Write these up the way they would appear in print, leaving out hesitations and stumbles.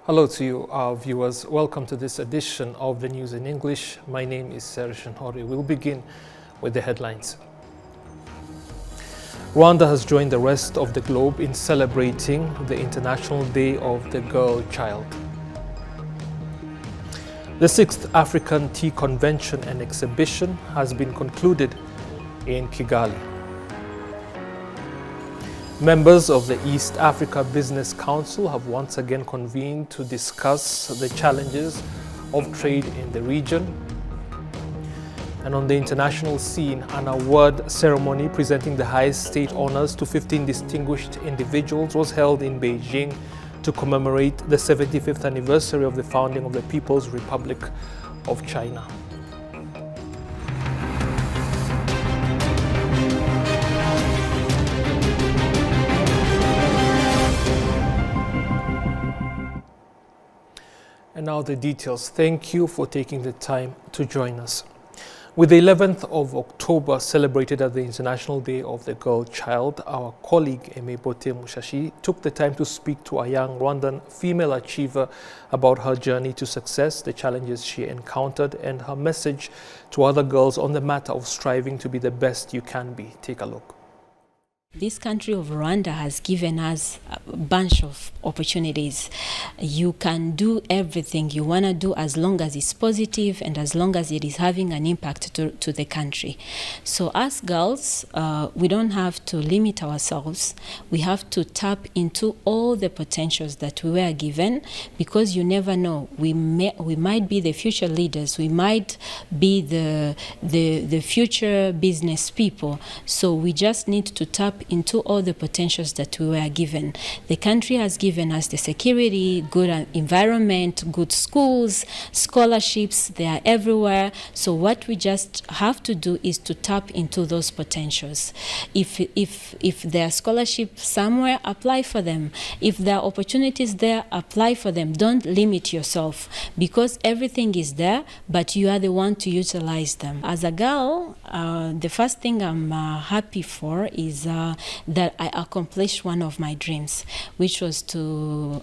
Hello to you, our viewers. Welcome to this edition of the News in English. My name is Serge Hori. We'll begin with the headlines. Rwanda has joined the rest of the globe in celebrating the International Day of the Girl Child. The 6th African Tea Convention and Exhibition has been concluded in Kigali. Members of the East Africa Business Council have once again convened to discuss the challenges of trade in the region. And on the international scene, an award ceremony presenting the highest state honors to 15 distinguished individuals was held in Beijing to commemorate the 75th anniversary of the founding of the People's Republic of China. And now the details. Thank you for taking the time to join us. With the 11th of October celebrated as the International Day of the Girl Child, our colleague Emebote Mushashi took the time to speak to a young Rwandan female achiever about her journey to success, the challenges she encountered, and her message to other girls on the matter of striving to be the best you can be. Take a look. This country of Rwanda has given us a bunch of opportunities. You can do everything you want to do as long as it's positive and as long as it is having an impact to the country. So us girls, we don't have to limit ourselves. We have to tap into all the potentials that we were given, because you never know. We might be the future leaders. We might be the future business people. So we just need to tap into all the potentials that we were given. The country has given us the security, good environment, good schools, scholarships, they are everywhere. So what we just have to do is to tap into those potentials. If there are scholarships somewhere, apply for them. If there are opportunities there, apply for them. Don't limit yourself, because everything is there, but you are the one to utilize them. As a girl, the first thing I'm happy for is that I accomplished one of my dreams, which was to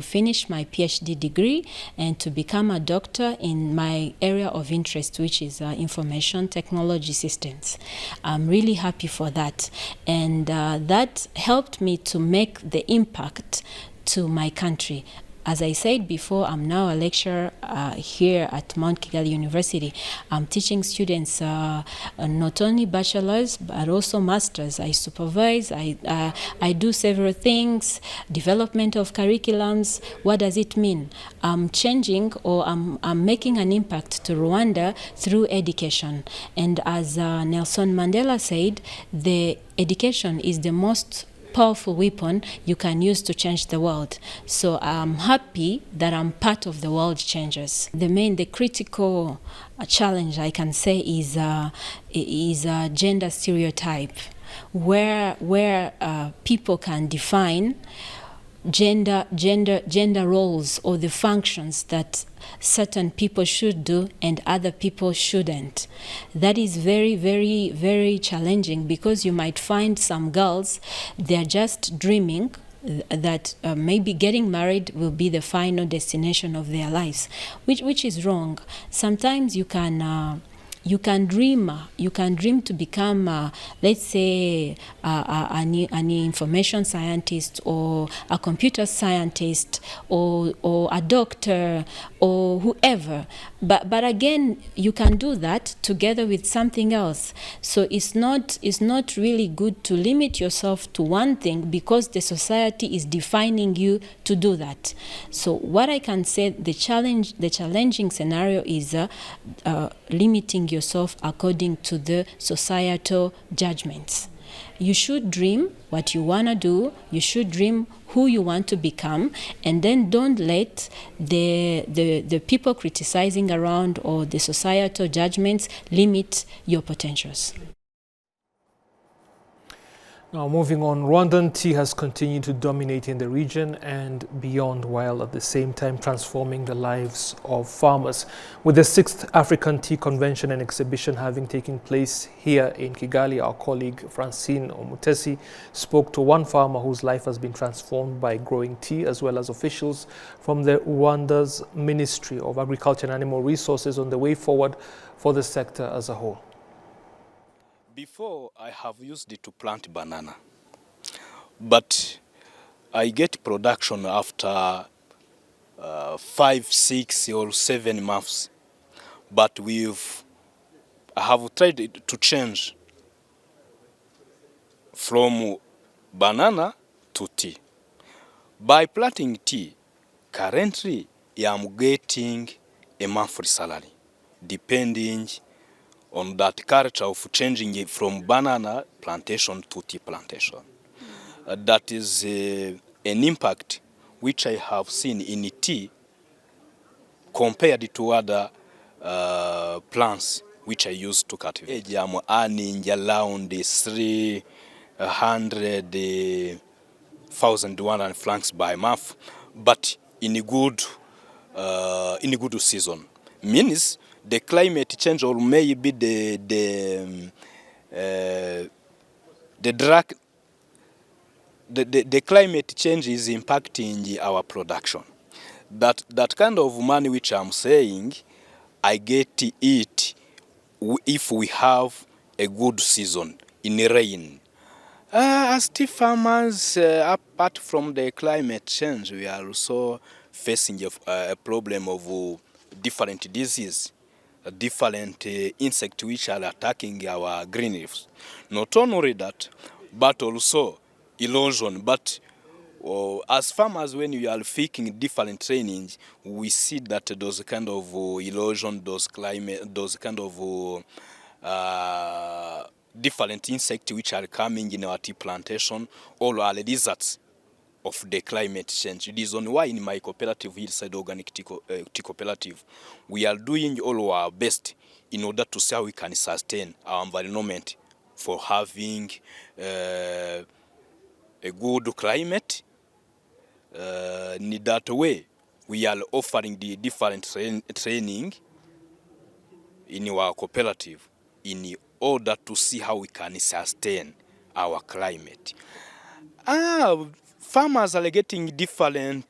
finish my PhD degree and to become a doctor in my area of interest, which is information technology systems. I'm really happy for that, and that helped me to make the impact to my country. As I said before, I'm now a lecturer here at Mount Kigali University. I'm teaching students not only bachelor's, but also master's. I supervise, I do several things, development of curriculums. What does it mean? I'm changing, or I'm making an impact to Rwanda through education. And as Nelson Mandela said, the education is the most powerful weapon you can use to change the world. So I'm happy that I'm part of the world changers. The critical challenge I can say is a gender stereotype, where people can define gender roles or the functions that certain people should do and other people shouldn't. That is very, very, very challenging, because you might find some girls, they're just dreaming that maybe getting married will be the final destination of their lives, which is wrong. Sometimes you can dream to become, let's say, an information scientist, or a computer scientist, or a doctor, or whoever. But again, you can do that together with something else. So it's not really good to limit yourself to one thing, because the society is defining you to do that. So what I can say, the challenging scenario is limiting yourself according to the societal judgments. You should dream what you want to do. You should dream who you want to become, and then don't let the people criticizing around or the societal judgments limit your potentials. Now, moving on, Rwandan tea has continued to dominate in the region and beyond, while at the same time transforming the lives of farmers. With the 6th African Tea Convention and Exhibition having taken place here in Kigali, our colleague Francine Omutesi spoke to one farmer whose life has been transformed by growing tea, as well as officials from the Rwanda's Ministry of Agriculture and Animal Resources on the way forward for the sector as a whole. Before, I have used it to plant banana, but I get production after 5, 6 or 7 months. But I have tried to change from banana to tea. By planting tea, currently I am getting a monthly salary, depending on that culture of changing it from banana plantation to tea plantation. That is an impact which I have seen in tea compared to other plants which I used to cultivate. I'm earning around 300,000 Rwandan francs by month, but in a good season. Means the climate change, or maybe the climate change is impacting our production. That kind of money which I'm saying, I get it if we have a good season in rain. As tea farmers, apart from the climate change, we are also facing a problem of different diseases, different insects which are attacking our green leaves. Not only that, but also erosion. But as farmers, when we are taking different trainings, we see that those kind of erosion, those kind of different insects which are coming in our tea plantation, all are results of the climate change. It is on why in my cooperative, Hillside Organic Tea Cooperative, we are doing all our best in order to see how we can sustain our environment for having a good climate. In that way, we are offering the different training in our cooperative in order to see how we can sustain our climate. Farmers are getting different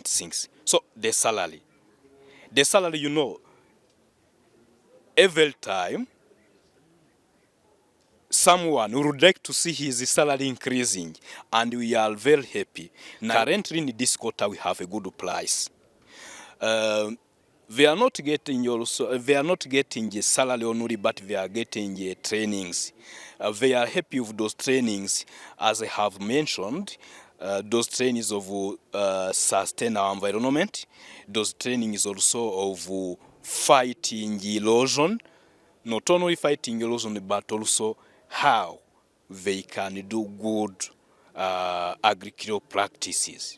things. So the salary, every time someone would like to see his salary increasing, and we are very happy. Currently in this quarter, we have a good price. They are not getting a salary only, but they are getting trainings. They are happy with those trainings, as I have mentioned. Those trainings of sustain our environment. Those trainings also of fighting erosion. Not only fighting erosion, but also how they can do good agricultural practices.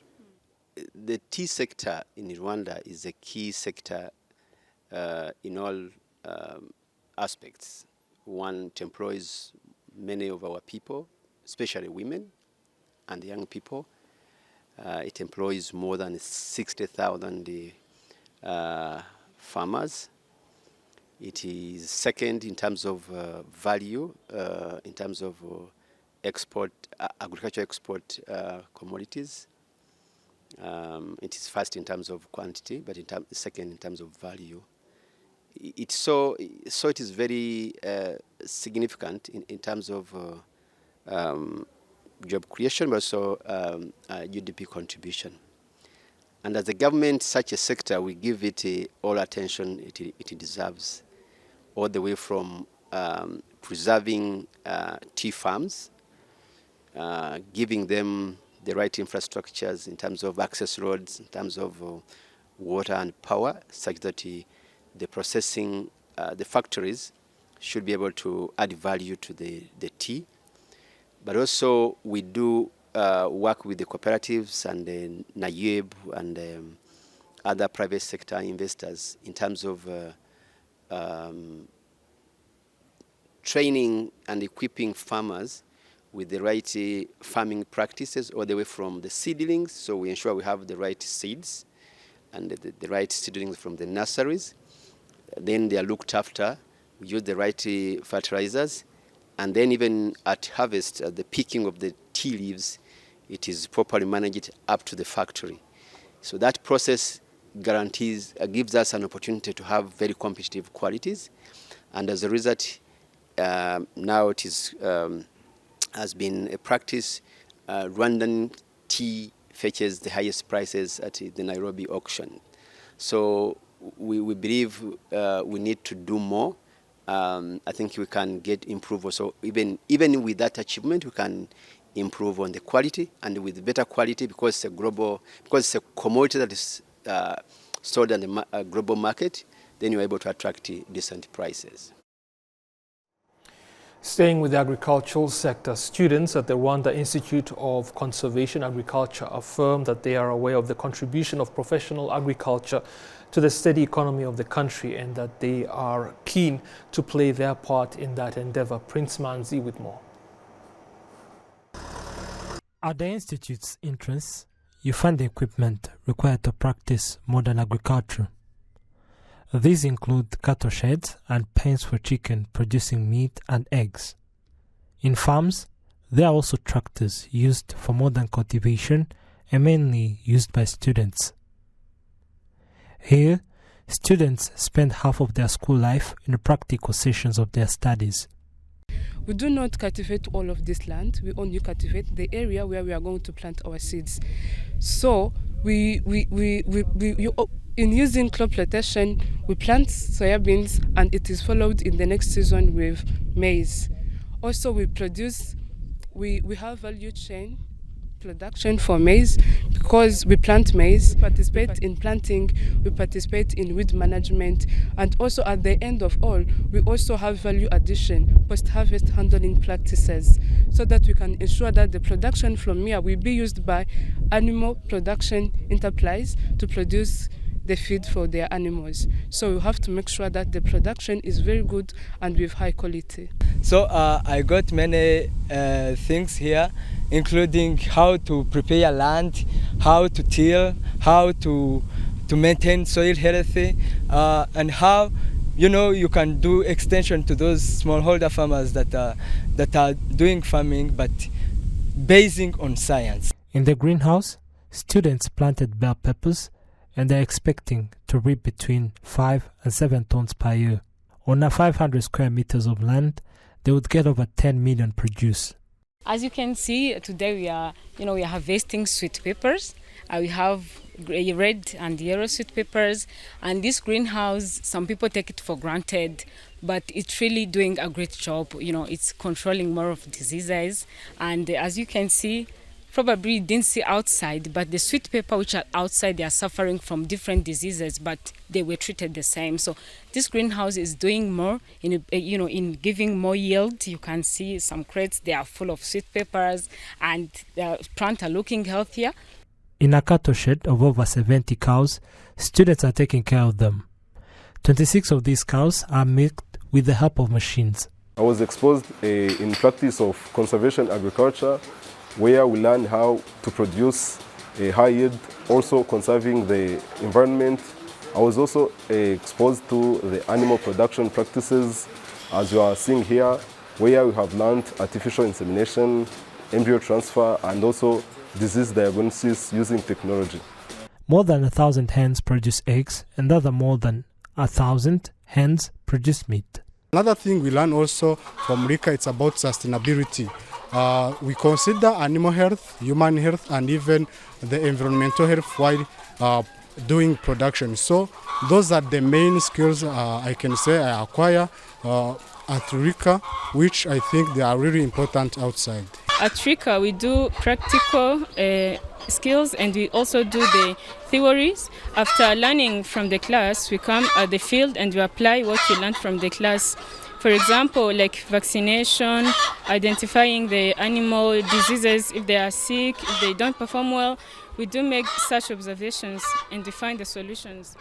The tea sector in Rwanda is a key sector in all aspects. One, it employs many of our people, especially women and young people. It employs more than 60,000 farmers. It is second in terms of value, in terms of agriculture export commodities. It is first in terms of quantity, but second in terms of value. It is very significant in terms of job creation, but also GDP contribution. And as a government, such a sector, we give it all attention it deserves, all the way from preserving tea farms, giving them the right infrastructures in terms of access roads, in terms of water and power, such that the processing, the factories should be able to add value to the tea. But also we do work with the cooperatives and the NAYEB and other private sector investors in terms of training and equipping farmers with the right farming practices all the way from the seedlings. So we ensure we have the right seeds and the right seedlings from the nurseries. Then they are looked after. We use the right fertilizers. And then even at harvest, at the picking of the tea leaves, it is properly managed up to the factory. So that process guarantees, gives us an opportunity to have very competitive qualities. And as a result, now it is, has been a practice. Rwandan tea fetches the highest prices at the Nairobi auction. So we believe we need to do more. I think we can improve also. Even with that achievement, we can improve on the quality, and with better quality, because it's a commodity that is sold in the global market, then you're able to attract decent prices. Staying with the agricultural sector, students at the Rwanda Institute of Conservation Agriculture affirm that they are aware of the contribution of professional agriculture to the steady economy of the country and that they are keen to play their part in that endeavor. Prince Manzi with more. At the Institute's entrance, you find the equipment required to practice modern agriculture. These include cattle sheds and pens for chicken producing meat and eggs. In farms, there are also tractors used for modern cultivation and mainly used by students. Here, students spend half of their school life in the practical sessions of their studies. We do not cultivate all of this land. We only cultivate the area where we are going to plant our seeds. So in using crop rotation, we plant soybeans and it is followed in the next season with maize. Also, we have value chain production for maize because we plant maize, participate in planting, we participate in weed management, and also at the end of all, we also have value addition, post-harvest handling practices, so that we can ensure that the production from here will be used by animal production enterprise to produce the feed for their animals. So we have to make sure that the production is very good and with high quality. So I got many things here, including how to prepare land, how to till, how to maintain soil healthy, and how you can do extension to those smallholder farmers that are doing farming but basing on science. In the greenhouse, students planted bell peppers and they're expecting to reap between 5 and 7 tons per year. On a 500 square meters of land, they would get over 10 million produce. As you can see, today we are harvesting sweet peppers. We have red and yellow sweet peppers, and this greenhouse, some people take it for granted, but it's really doing a great job. It's controlling more of diseases, and as you can see, probably didn't see outside, but the sweet pepper which are outside, they are suffering from different diseases, but they were treated the same. So this greenhouse is doing more in giving more yield. You can see some crates, they are full of sweet peppers, and the plants are looking healthier. In a cattle shed of over 70 cows, students are taking care of them. 26 of these cows are milked with the help of machines. I was exposed in practice of conservation agriculture, where we learn how to produce a high yield, also conserving the environment. I was also exposed to the animal production practices, as you are seeing here, where we have learned artificial insemination, embryo transfer, and also disease diagnosis using technology. More than 1,000 hens produce eggs, and other more than 1,000 hens produce meat. Another thing we learn also from RICA, it's about sustainability. We consider animal health, human health, and even the environmental health while doing production. So those are the main skills I can say I acquire at RICA, which I think they are really important outside. At RICA, we do practical skills and we also do the theories. After learning from the class, we come at the field and we apply what we learned from the class. For example, like vaccination, identifying the animal diseases, if they are sick, if they don't perform well, we do make such observations and define the solutions.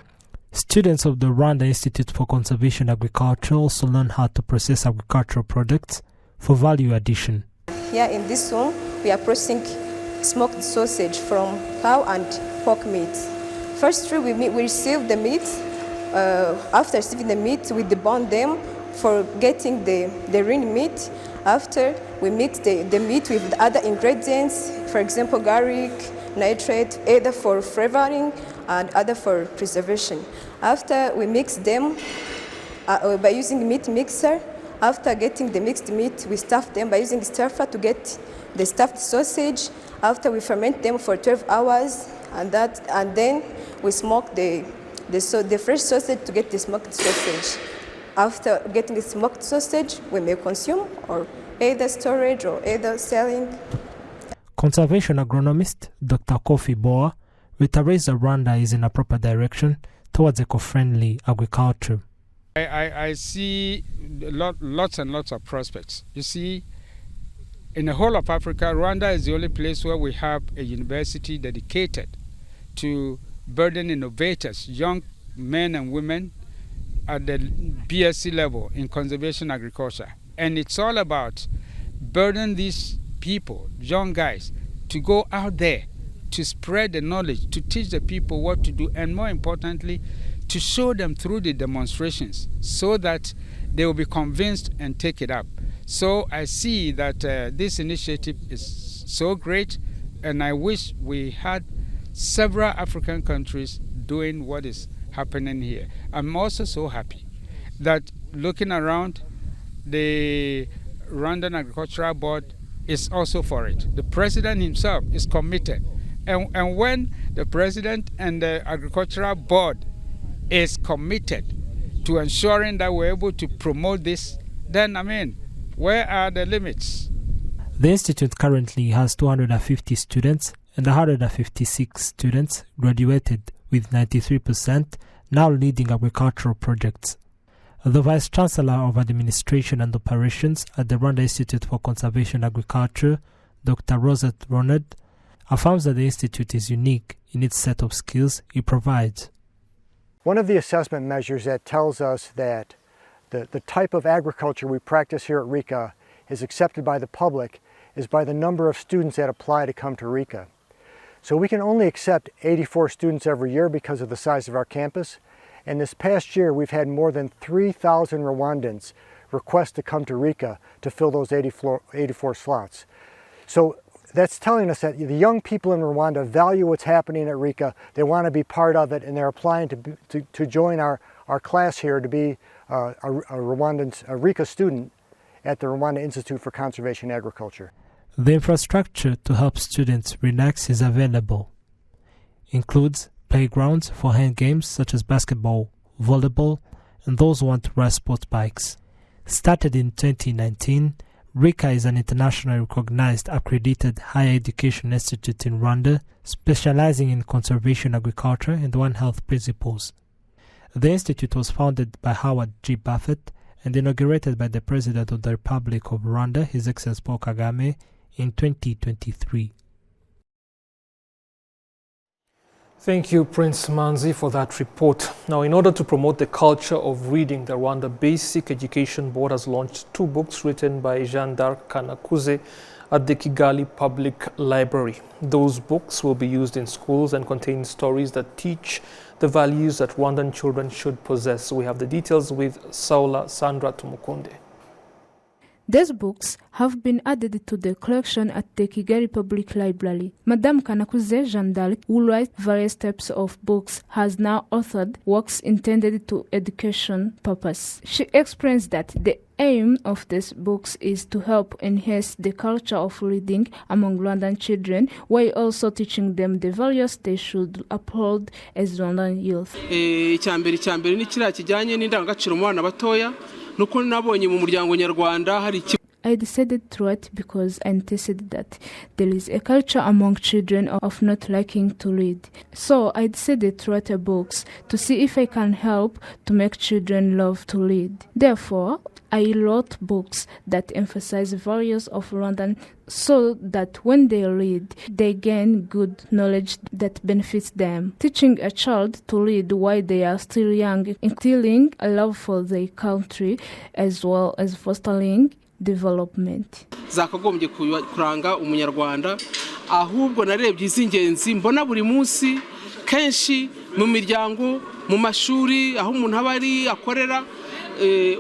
Students of the Rwanda Institute for Conservation Agriculture also learn how to process agricultural products for value addition. Here in this room, we are processing smoked sausage from cow and pork meat. Firstly, we receive the meat. After receiving the meat, we debone them for getting the lean meat. After, we mix the meat with other ingredients, for example, garlic, nitrate, either for flavoring and other for preservation. After we mix them by using meat mixer, after getting the mixed meat, we stuff them by using stir-fry to get the stuffed sausage. After we ferment them for 12 hours, and then we smoke the fresh sausage to get the smoked sausage. After getting the smoked sausage, we may consume or either storage or either selling. Conservation agronomist Dr. Kofi Boa reiterates that Rwanda is in a proper direction towards eco-friendly agriculture. I see lots and lots of prospects. You see, in the whole of Africa, Rwanda is the only place where we have a university dedicated to burden innovators, young men and women at the BSc level in conservation agriculture. And it's all about burden these people, young guys, to go out there, to spread the knowledge, to teach the people what to do, and more importantly, to show them through the demonstrations so that they will be convinced and take it up. So I see that this initiative is so great, and I wish we had several African countries doing what is happening here. I'm also so happy that looking around, the Rwandan Agricultural Board is also for it. The president himself is committed. And when the president and the Agricultural Board is committed to ensuring that we're able to promote this, then, where are the limits? The Institute currently has 250 students, and 156 students graduated, with 93% now leading agricultural projects. The Vice Chancellor of Administration and Operations at the Rwanda Institute for Conservation Agriculture, Dr. Rosette Ronald, affirms that the Institute is unique in its set of skills it provides. One of the assessment measures that tells us that the type of agriculture we practice here at RICA is accepted by the public is by the number of students that apply to come to RICA. So we can only accept 84 students every year because of the size of our campus. And this past year, we've had more than 3,000 Rwandans request to come to RICA to fill those 84 slots. So that's telling us that the young people in Rwanda value what's happening at RICA. They want to be part of it, and they're applying to join our class here to be a RICA student at the Rwanda Institute for Conservation Agriculture. The infrastructure to help students relax is available. Includes playgrounds for hand games such as basketball, volleyball, and those who want to ride sports bikes. Started in 2019, RICA is an internationally recognized accredited higher education institute in Rwanda, specializing in conservation agriculture and One Health principles. The institute was founded by Howard G. Buffett and inaugurated by the President of the Republic of Rwanda, His Excellency Paul Kagame, in 2023. Thank you, Prince Manzi, for that report. Now, in order to promote the culture of reading, the Rwanda Basic Education Board has launched 2 books written by Jeanne d'Arc Kanakuze at the Kigali Public Library. Those books will be used in schools and contain stories that teach the values that Rwandan children should possess. We have the details with Saula Sandra Tumukunde. These books have been added to the collection at the Kigali Public Library. Madame Kanakuze Jeanne d'Arc, who writes various types of books, has now authored works intended to education purpose. She explains that the aim of these books is to help enhance the culture of reading among Rwandan children, while also teaching them the values they should uphold as Rwandan youth. Icyambere ni kiriya kijyanye n'indangagaciro mu bana batoya nuko nabonye mu muryango nyarwanda hari. I decided to write because I noticed that there is a culture among children of not liking to read. So I decided to write books to see if I can help to make children love to read. Therefore, I wrote books that emphasize values of Rwandan so that when they read, they gain good knowledge that benefits them. Teaching a child to read while they are still young, instilling a love for their country as well as fostering development. Zakagombye kuranga umunyarwanda, ahubwo narebye iz'ingenzi mbona buri munsi kenshi mu miryango, mu mashuri, aho umuntu aba ari akorera,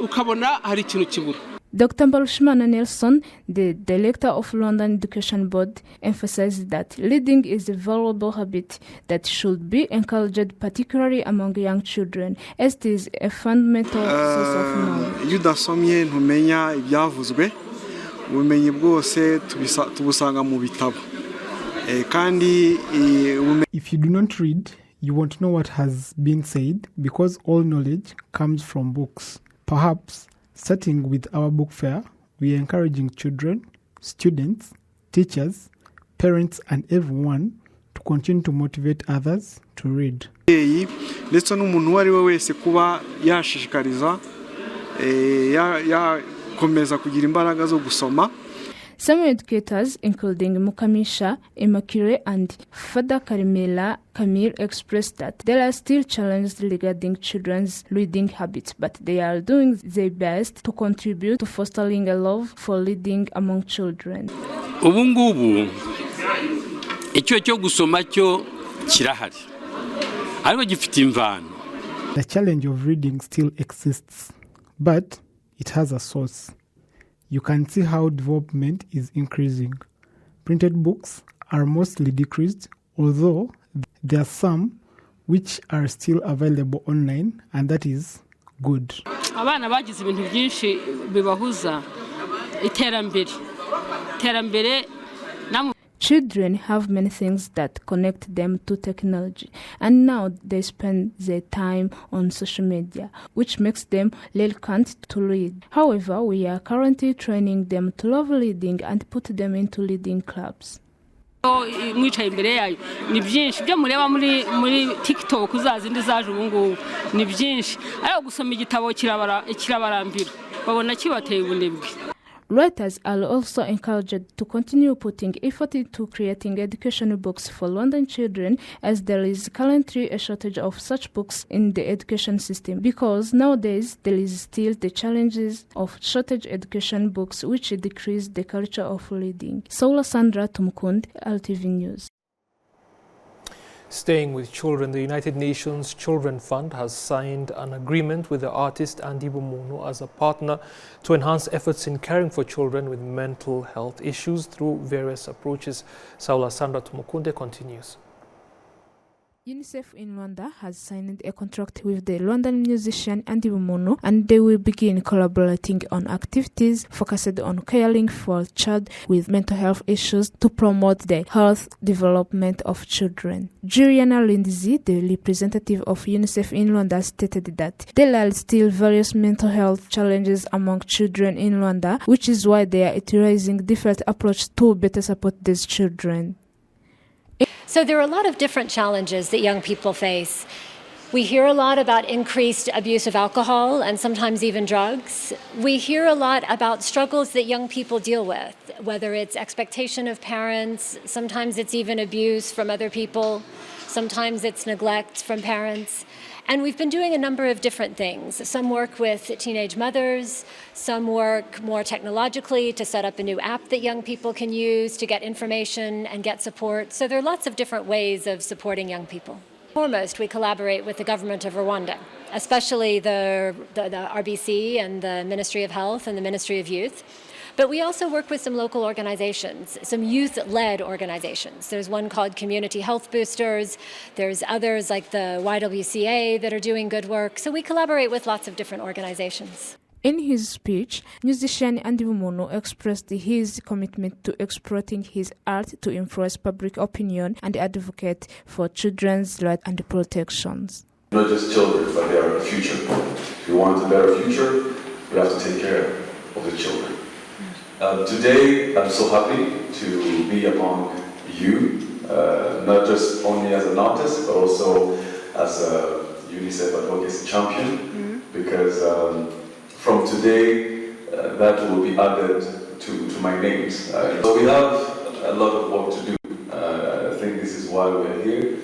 ukabona hari ikintu kibura. Dr. Mbarushimana Nelson, the director of London Education Board, emphasized that reading is a valuable habit that should be encouraged, particularly among young children, as it is a fundamental source of knowledge. Iyo udasomye ntumenya ibyavuzwe, ubumenyi bwose tubusanga mu bitabo. If you do not read, you won't know what has been said, because all knowledge comes from books. Perhaps, starting with our book fair, we are encouraging children, students, teachers, parents, and everyone to continue to motivate others to read. Ndetse n'umuntu uwo ari we wese kuba yashishikariza yakomeza kugira imbaraga zo gusoma. Some educators, including Mukamisha, Immaculée, and Father Camille expressed that there are still challenges regarding children's reading habits, but they are doing their best to contribute to fostering a love for reading among children. Ubu ngubu icyo cyo gusoma cyo kirahari, ariko gifite imvano. The challenge of reading still exists, but it has a source. You can see how development is increasing. Printed books are mostly decreased, although there are some which are still available online, and that is good. Abana bagize ibintu byinshi bibahuza iterambere. Children have many things that connect them to technology, and now they spend their time on social media, which makes them reluctant to read. However, we are currently training them to love reading and put them into reading clubs. Mwicaye imbere yayo ni byinshi byo mureba muri TikTok uzazindi zaje ubu ngubu ni byinshi, ariko gusoma igitabo kirabarambira babona kibateye ubunebwe. Writers are also encouraged to continue putting effort into creating educational books for London children, as there is currently a shortage of such books in the education system, because nowadays there is still the challenges of shortage education books which decrease the culture of reading. Saula Sandra Tumkund, RTV News. Staying with children, the United Nations Children Fund has signed an agreement with the artist Andy Bumuntu as a partner to enhance efforts in caring for children with mental health issues through various approaches. Saula Sandra Tumukunde continues. UNICEF in Rwanda has signed a contract with the Rwandan musician Andy Bumuntu, and they will begin collaborating on activities focused on caring for children with mental health issues to promote the health development of children. Juliana Lindsay, the representative of UNICEF in Rwanda, stated that there are still various mental health challenges among children in Rwanda, which is why they are utilizing different approaches to better support these children. So there are a lot of different challenges that young people face. We hear a lot about increased abuse of alcohol and sometimes even drugs. We hear a lot about struggles that young people deal with, whether it's expectation of parents, sometimes it's even abuse from other people, sometimes it's neglect from parents. And we've been doing a number of different things. Some work with teenage mothers, some work more technologically to set up a new app that young people can use to get information and get support. So there are lots of different ways of supporting young people. Foremost, we collaborate with the government of Rwanda, especially the RBC and the Ministry of Health and the Ministry of Youth. But we also work with some local organizations, some youth-led organizations. There's one called Community Health Boosters. There's others like the YWCA that are doing good work. So we collaborate with lots of different organizations. In his speech, musician Andy Bumuntu expressed his commitment to exploiting his art to influence public opinion and advocate for children's rights and protections. Not just children, but they are the future. If you want a better future, you have to take care of the children. Today, I'm so happy to be among you, not just only as an artist, but also as a UNICEF advocacy champion, because from today, that will be added to my names. So we have a lot of work to do. I think this is why we're here.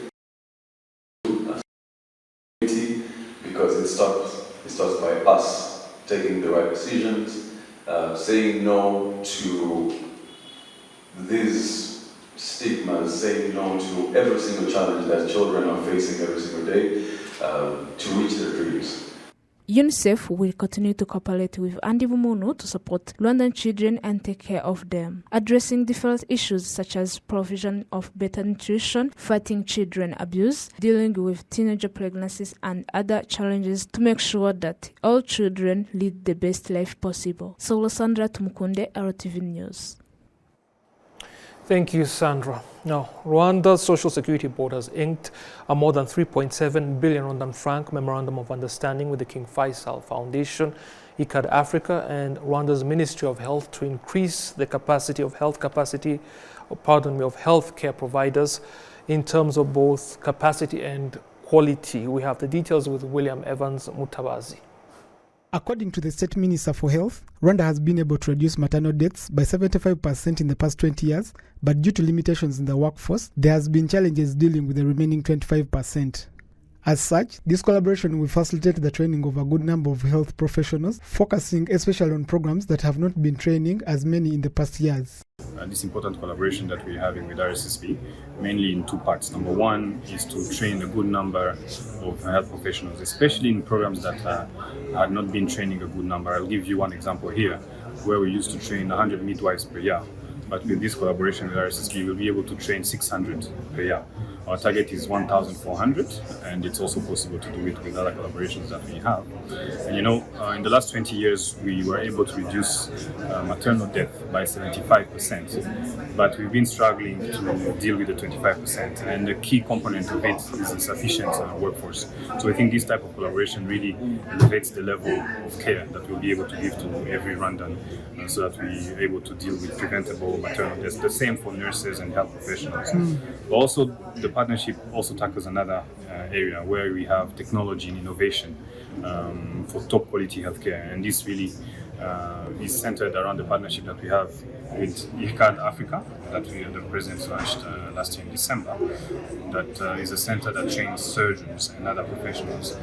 Because it starts by us taking the right decisions, saying no to these stigmas, saying no to every single challenge that children are facing every single day to reach their dreams. UNICEF will continue to cooperate with Andy Bumunu to support Rwandan children and take care of them, addressing different issues such as provision of better nutrition, fighting children abuse, dealing with teenager pregnancies and other challenges to make sure that all children lead the best life possible. Saulo Sandra Tumukunde, RwandaTV News. Thank you, Sandra. Now, Rwanda's Social Security Board has inked a more than 3.7 billion Rwandan franc memorandum of understanding with the King Faisal Foundation, ICAD Africa, and Rwanda's Ministry of Health to increase the capacity of healthcare providers in terms of both capacity and quality. We have the details with William Evans Mutabazi. According to the State Minister for Health, Rwanda has been able to reduce maternal deaths by 75% in the past 20 years, but due to limitations in the workforce, there has been challenges dealing with the remaining 25%. As such, this collaboration will facilitate the training of a good number of health professionals, focusing especially on programs that have not been training as many in the past years. This important collaboration that we're having with RSSB, mainly in two parts. Number one is to train a good number of health professionals, especially in programs that had not been training a good number. I'll give you one example here, where we used to train 100 midwives per year. But with this collaboration with RSSB, we'll be able to train 600 per year. Our target is 1,400, and it's also possible to do it with other collaborations that we have. And in the last 20 years, we were able to reduce maternal death by 75%, but we've been struggling to deal with the 25%, and the key component of it is insufficient workforce. So I think this type of collaboration really elevates the level of care that we'll be able to give to every Rwandan, so that we're able to deal with preventable maternal deaths. The same for nurses and health professionals. Also, the partnership also tackles another area where we have technology and innovation for top quality healthcare, and this really is centered around the partnership that we have with ICAD Africa that the President launched last year in December. That is a center that trains surgeons and other professionals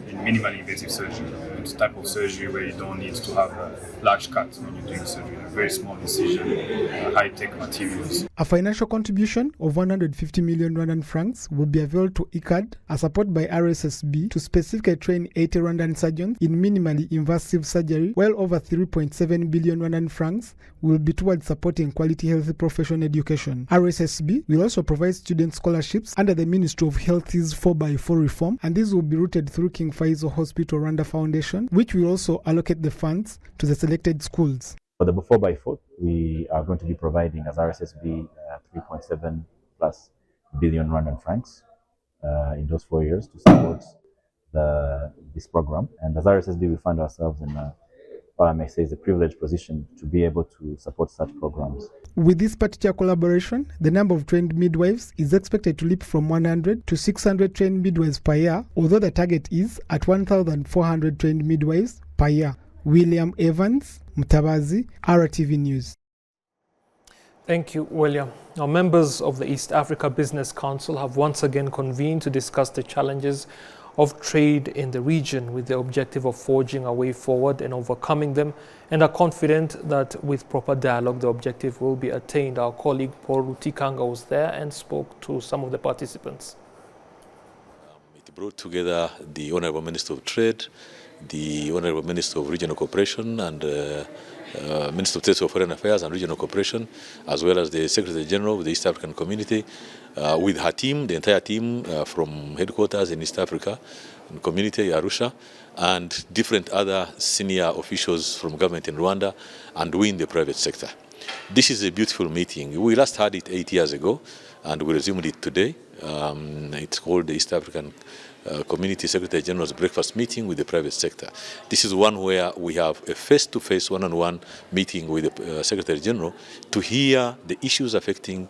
in minimally invasive surgery. It's a type of surgery where you don't need to have a large cut when you're doing surgery, a very small incision, high-tech materials. A financial contribution of 150 million Rwandan francs will be available to ICAD, a support by RSSB to specifically train 80 Rwandan surgeons in minimally invasive surgery, while over 3.7 billion Rwandan francs will be towards supporting quality health professional education. RSSB will also provide student scholarships under the Ministry of Health's 4x4 reform, and these will be routed through King Faisal Hospital Rwanda Foundation, which will also allocate the funds to the selected schools. For the 4x4, we are going to be providing as RSSB 3.7 plus billion Rwandan francs in those 4 years to support this program. And as RSSB, we find ourselves in what I may say is a privileged position to be able to support such programs. With this particular collaboration, the number of trained midwives is expected to leap from 100 to 600 trained midwives per year, although the target is at 1,400 trained midwives per year. William Evans, Mutabazi, RwandaTV News. Thank you, William. Now, members of the East Africa Business Council have once again convened to discuss the challenges of trade in the region with the objective of forging a way forward and overcoming them, and are confident that with proper dialogue, the objective will be attained. Our colleague Paul Rutikanga was there and spoke to some of the participants. It brought together the Honorable Minister of Trade, the Honorable Minister of Regional Cooperation, and Minister of State of Foreign Affairs and Regional Cooperation, as well as the Secretary General of the East African Community, with her team, the entire team from headquarters in East Africa and Community, Arusha, and different other senior officials from government in Rwanda, and we in the private sector. This is a beautiful meeting. We last had it 8 years ago, and we resumed it today. It's called the East African Community Secretary General's Breakfast Meeting with the private sector. This is one where we have a face-to-face, one-on-one meeting with the Secretary General to hear the issues affecting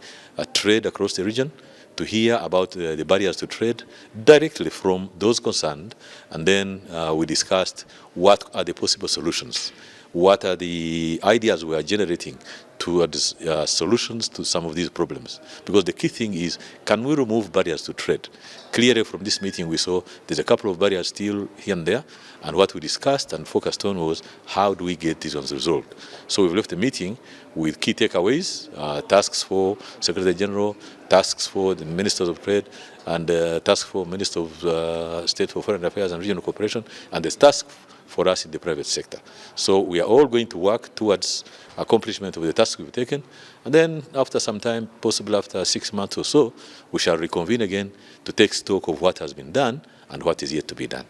trade across the region, to hear about the barriers to trade directly from those concerned, and then we discussed what are the possible solutions. what are the ideas we are generating towards solutions to some of these problems. Because the key thing is, can we remove barriers to trade? Clearly from this meeting we saw there's a couple of barriers still here and there, and what we discussed and focused on was how do we get these ones resolved. So we've left the meeting with key takeaways, tasks for Secretary General, tasks for the Ministers of Trade, and task for Minister of State for Foreign Affairs and Regional Cooperation, and the task for us in the private sector. So we are all going to work towards accomplishment of the task we've taken, and then after some time, possibly after 6 months or so, we shall reconvene again to take stock of what has been done and what is yet to be done.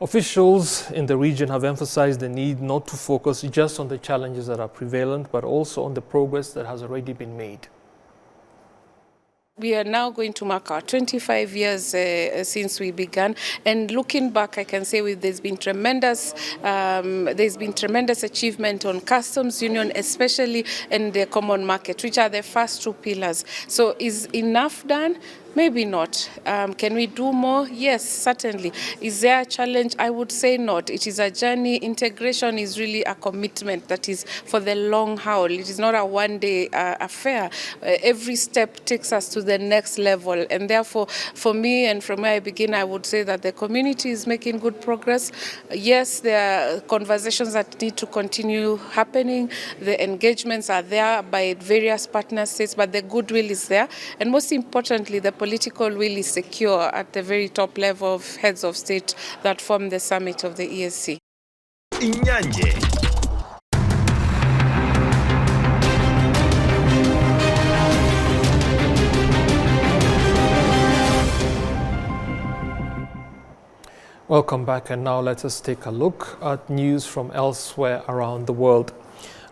Officials in the region have emphasized the need not to focus just on the challenges that are prevalent, but also on the progress that has already been made. We are now going to mark our 25 years since we began, and looking back, I can say there's been tremendous achievement on customs union, especially in the common market, which are the first two pillars. So is enough done? Maybe not. Can we do more? Yes, certainly. Is there a challenge? I would say not. It is a journey. Integration is really a commitment that is for the long haul. It is not a one-day affair. Every step takes us to the next level. And therefore, for me and from where I begin, I would say that the community is making good progress. Yes, there are conversations that need to continue happening. The engagements are there by various partner states, but the goodwill is there. And most importantly, the political will is secure at the very top level of heads of state that form the summit of the ESC. Welcome back, and now let us take a look at news from elsewhere around the world.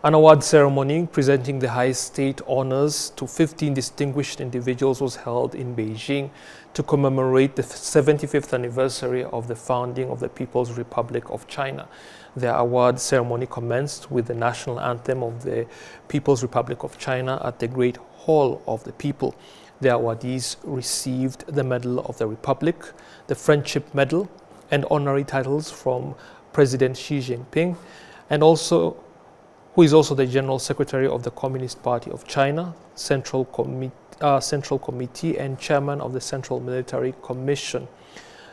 An award ceremony presenting the highest state honors to 15 distinguished individuals was held in Beijing to commemorate the 75th anniversary of the founding of the People's Republic of China. The award ceremony commenced with the national anthem of the People's Republic of China at the Great Hall of the People. The awardees received the Medal of the Republic, the Friendship Medal, and honorary titles from President Xi Jinping, and who is also the General Secretary of the Communist Party of China, Central Committee, and Chairman of the Central Military Commission.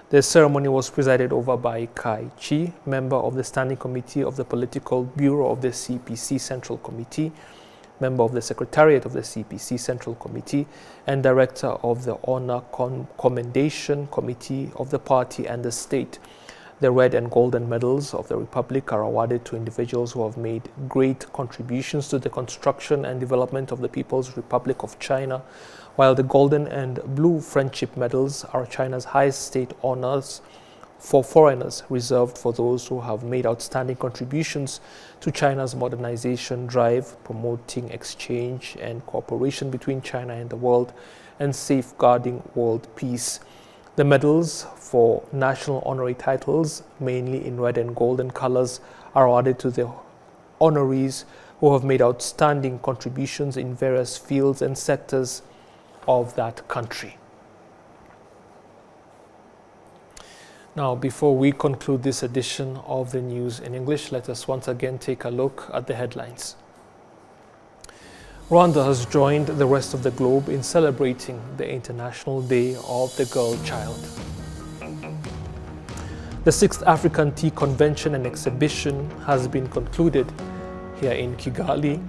The ceremony was presided over by Kai Chi, member of the Standing Committee of the Political Bureau of the CPC Central Committee, member of the Secretariat of the CPC Central Committee, and Director of the Honor Commendation Committee of the party and the state. The red and golden medals of the Republic are awarded to individuals who have made great contributions to the construction and development of the People's Republic of China, while the golden and blue friendship medals are China's highest state honors for foreigners, reserved for those who have made outstanding contributions to China's modernization drive, promoting exchange and cooperation between China and the world, and safeguarding world peace. The medals for national honorary titles, mainly in red and golden colors, are awarded to the honorees who have made outstanding contributions in various fields and sectors of that country. Now, before we conclude this edition of the news in English, let us once again take a look at the headlines. Rwanda has joined the rest of the globe in celebrating the International Day of the Girl Child. The 6th African Tea Convention and Exhibition has been concluded here in Kigali.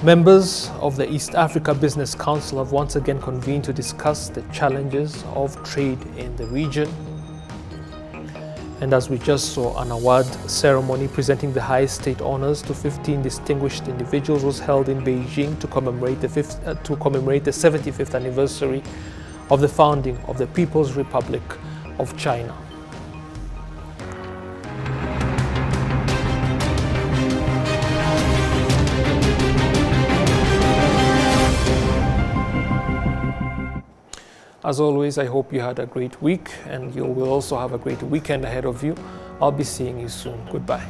Members of the East Africa Business Council have once again convened to discuss the challenges of trade in the region. And as we just saw, an award ceremony presenting the highest state honors to 15 distinguished individuals was held in Beijing to commemorate the 75th anniversary of the founding of the People's Republic of China. As always, I hope you had a great week, and you will also have a great weekend ahead of you. I'll be seeing you soon. Goodbye.